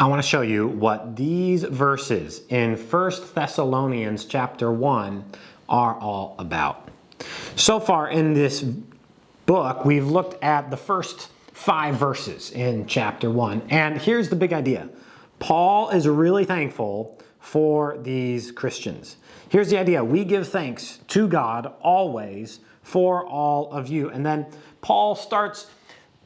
I want to show you what these verses in First Thessalonians chapter 1 are all about. So far in this book, we've looked at the first 5 verses in chapter 1. And here's the big idea. Paul is really thankful for these Christians. Here's the idea. We give thanks to God always for all of you. And then Paul starts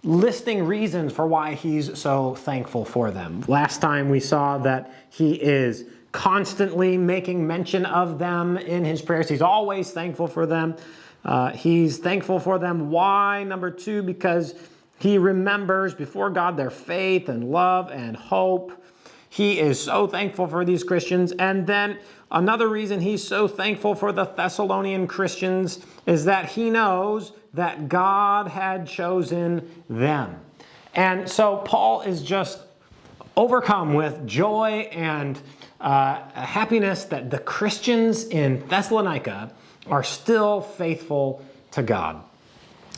listing reasons for why he's so thankful for them. Last time we saw that he is constantly making mention of them in his prayers. He's always thankful for them. He's thankful for them. Why? Number 2, because he remembers before God their faith and love and hope. He is so thankful for these Christians. And then another reason he's so thankful for the Thessalonian Christians is that he knows that God had chosen them. And so Paul is just overcome with joy and happiness that the Christians in Thessalonica are still faithful to God.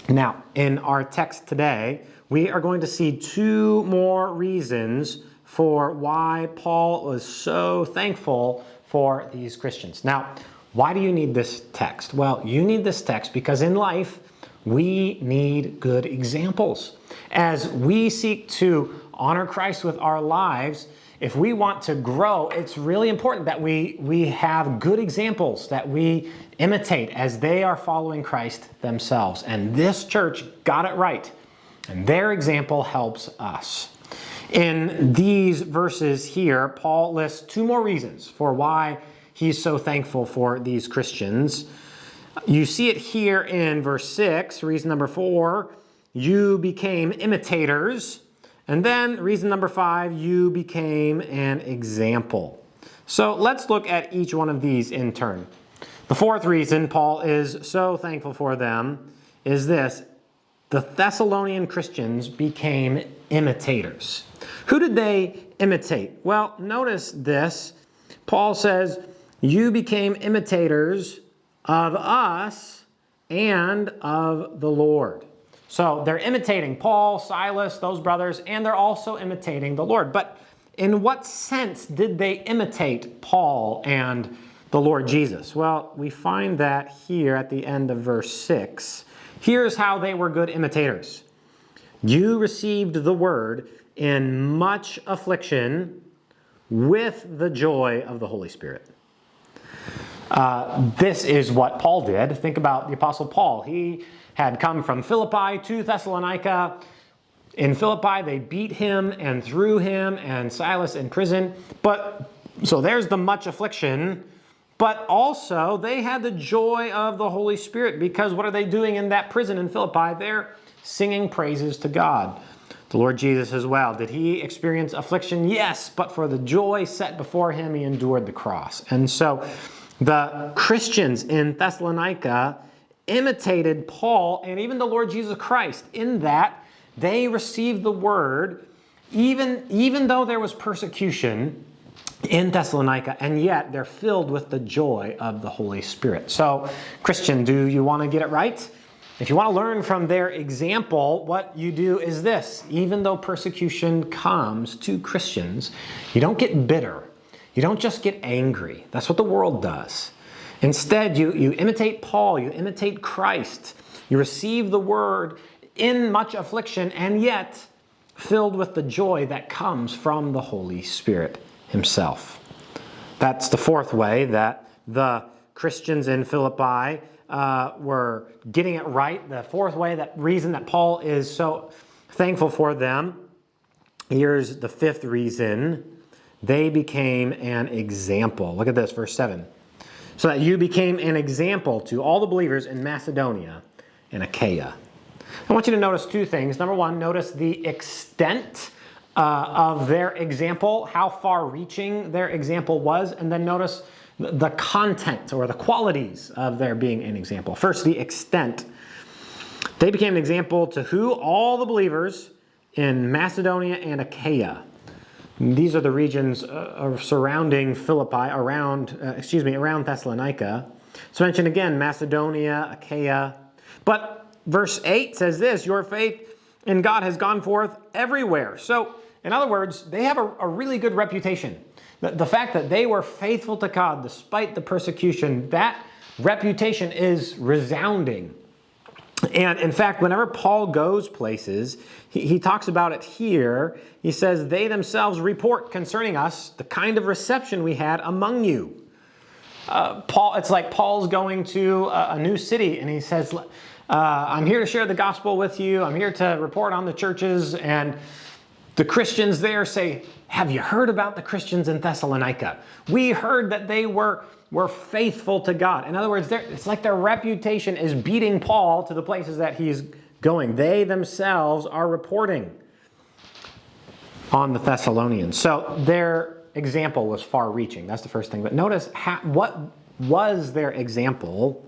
Now, in our text today, we are going to see 2 more reasons for why Paul was so thankful for these Christians. Now, why do you need this text? Well, you need this text because in life, we need good examples. As we seek to honor Christ with our lives, if we want to grow, it's really important that we have good examples that we imitate as they are following Christ themselves. And this church got it right. And their example helps us. In these verses here, Paul lists 2 more reasons for why he's so thankful for these Christians. You see it here in verse 6, reason number 4, you became imitators. And then reason number 5, you became an example. So let's look at each one of these in turn. The 4th reason Paul is so thankful for them is this. The Thessalonian Christians became imitators. Who did they imitate? Well, notice this. Paul says, you became imitators of us and of the Lord. So they're imitating Paul, Silas, those brothers, and they're also imitating the Lord. But in what sense did they imitate Paul and the Lord Jesus? Well, we find that here at the end of verse 6. Here's how they were good imitators. You received the word in much affliction with the joy of the Holy Spirit. This is what Paul did. Think about the Apostle Paul. He had come from Philippi to Thessalonica. In Philippi, they beat him and threw him and Silas in prison. So there's the much affliction. But also, they had the joy of the Holy Spirit because what are they doing in that prison in Philippi? They're singing praises to God. The Lord Jesus as well. Did he experience affliction? Yes, but for the joy set before him, he endured the cross. And so the Christians in Thessalonica imitated Paul and even the Lord Jesus Christ in that they received the word even though there was persecution in Thessalonica, and yet they're filled with the joy of the Holy Spirit. So, Christian, do you want to get it right? If you want to learn from their example, what you do is this. Even though persecution comes to Christians, you don't get bitter. You don't just get angry. That's what the world does. Instead, you imitate Paul. You imitate Christ. You receive the word in much affliction, and yet filled with the joy that comes from the Holy Spirit himself. That's the 4th way that the Christians in Philippi were getting it right. The 4th way, that reason that Paul is so thankful for them. Here's the 5th reason. They became an example. Look at this, verse 7. So that you became an example to all the believers in Macedonia and Achaia. I want you to notice 2 things. Number 1, notice the extent of their example, how far-reaching their example was, and then notice the content or the qualities of their being an example. First, the extent. They became an example to who? All the believers in Macedonia and Achaia. These are the regions surrounding Philippi, around Thessalonica. It's mentioned again, Macedonia, Achaia. But verse 8 says this, your faith in God has gone forth everywhere. So In other words, they have a really good reputation. The fact that they were faithful to God despite the persecution, that reputation is resounding. And in fact, whenever Paul goes places, he talks about it here. He says, they themselves report concerning us the kind of reception we had among you. It's like Paul's going to a new city, and he says, I'm here to share the gospel with you. I'm here to report on the churches. And the Christians there say, have you heard about the Christians in Thessalonica? We heard that they were faithful to God. In other words, it's like their reputation is beating Paul to the places that he's going. They themselves are reporting on the Thessalonians. So their example was far-reaching. That's the first thing. But notice what was their example.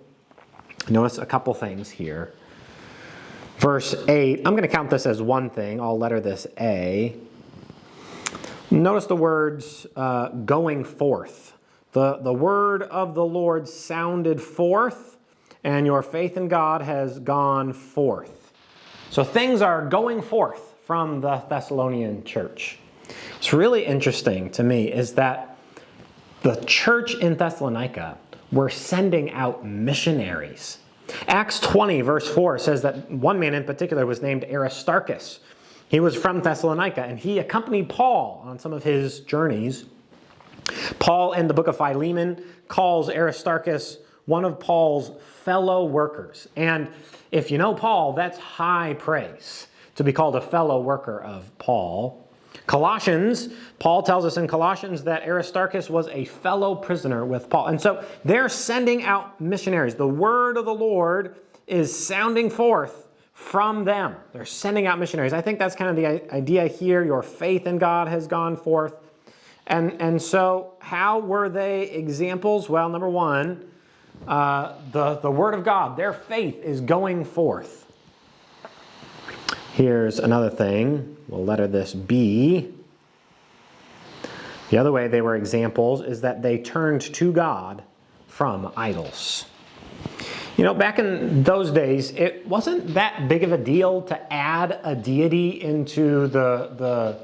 Notice a couple things here. Verse 8, I'm going to count this as one thing. I'll letter this A. Notice the words going forth. The word of the Lord sounded forth, and your faith in God has gone forth. So things are going forth from the Thessalonian church. What's really interesting to me is that the church in Thessalonica were sending out missionaries. Acts 20, verse 4 says that one man in particular was named Aristarchus. He was from Thessalonica, and he accompanied Paul on some of his journeys. Paul, in the book of Philemon, calls Aristarchus one of Paul's fellow workers. And if you know Paul, that's high praise to be called a fellow worker of Paul. Colossians, Paul tells us in Colossians that Aristarchus was a fellow prisoner with Paul. And so they're sending out missionaries. The word of the Lord is sounding forth from them. They're sending out missionaries. I think that's kind of the idea here. Your faith in God has gone forth. And so how were they examples? Well, number one, the word of God, their faith is going forth. Here's another thing. We'll letter this B. The other way they were examples is that they turned to God from idols. You know, back in those days, it wasn't that big of a deal to add a deity into the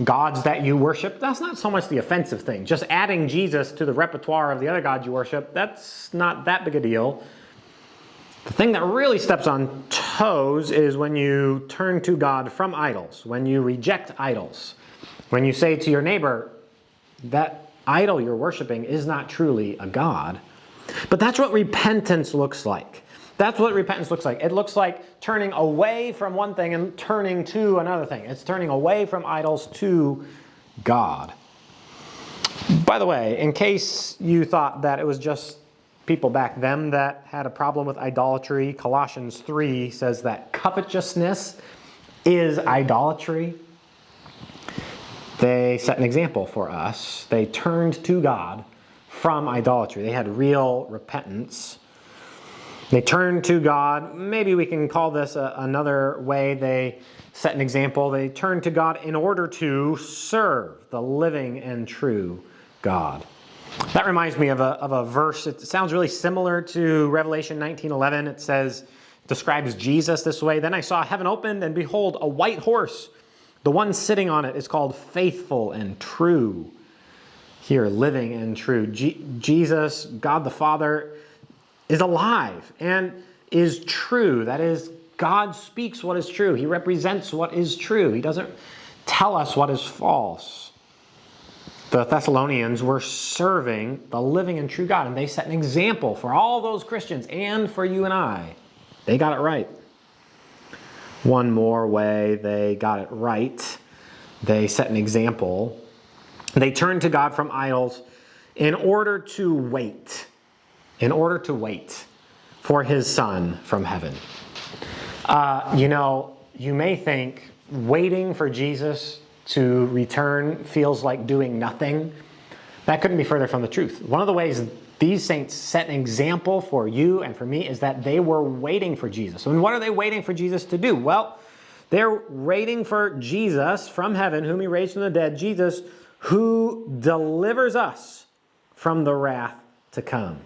gods that you worship. That's not so much the offensive thing. Just adding Jesus to the repertoire of the other gods you worship, that's not that big a deal. The thing that really steps on toes is when you turn to God from idols, when you reject idols, when you say to your neighbor, that idol you're worshiping is not truly a God. But that's what repentance looks like. That's what repentance looks like. It looks like turning away from one thing and turning to another thing. It's turning away from idols to God. By the way, in case you thought that it was just people back then that had a problem with idolatry, Colossians 3 says that covetousness is idolatry. They set an example for us. They turned to God from idolatry. They had real repentance. They turned to God. Maybe we can call this another way they set an example. They turned to God in order to serve the living and true God. That reminds me of a verse. It sounds really similar to Revelation 19:11. It says, describes Jesus this way. Then I saw heaven opened, and behold, a white horse. The one sitting on it is called Faithful and True. Here, living and true. Jesus, God the Father, is alive and is true. That is, God speaks what is true. He represents what is true. He doesn't tell us what is false. The Thessalonians were serving the living and true God, and they set an example for all those Christians and for you and I. They got it right. One more way they got it right. They set an example. They turned to God from idols in order to wait. In order to wait for his Son from heaven. You may think waiting for Jesus to return feels like doing nothing. That couldn't be further from the truth. One of the ways these saints set an example for you and for me is that they were waiting for Jesus. And what are they waiting for Jesus to do? Well, they're waiting for Jesus from heaven, whom he raised from the dead, Jesus, who delivers us from the wrath to come.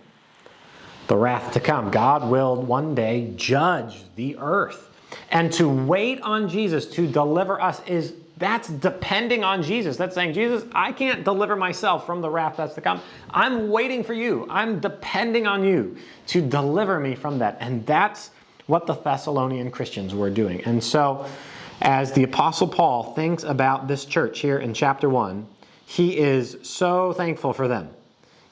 The wrath to come. God will one day judge the earth. And to wait on Jesus to deliver us is That's depending on Jesus. That's saying, Jesus, I can't deliver myself from the wrath that's to come. I'm waiting for you. I'm depending on you to deliver me from that. And that's what the Thessalonian Christians were doing. And so, as the Apostle Paul thinks about this church here in chapter 1, he is so thankful for them.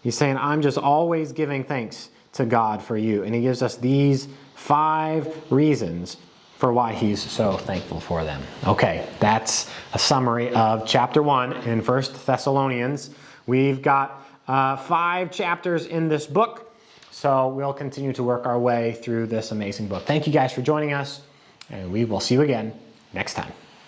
He's saying, I'm just always giving thanks to God for you. And he gives us these 5 reasons for why he's so thankful for them. Okay, that's a summary of chapter 1 in First Thessalonians. We've got 5 chapters in this book, so we'll continue to work our way through this amazing book. Thank you guys for joining us, and we will see you again next time.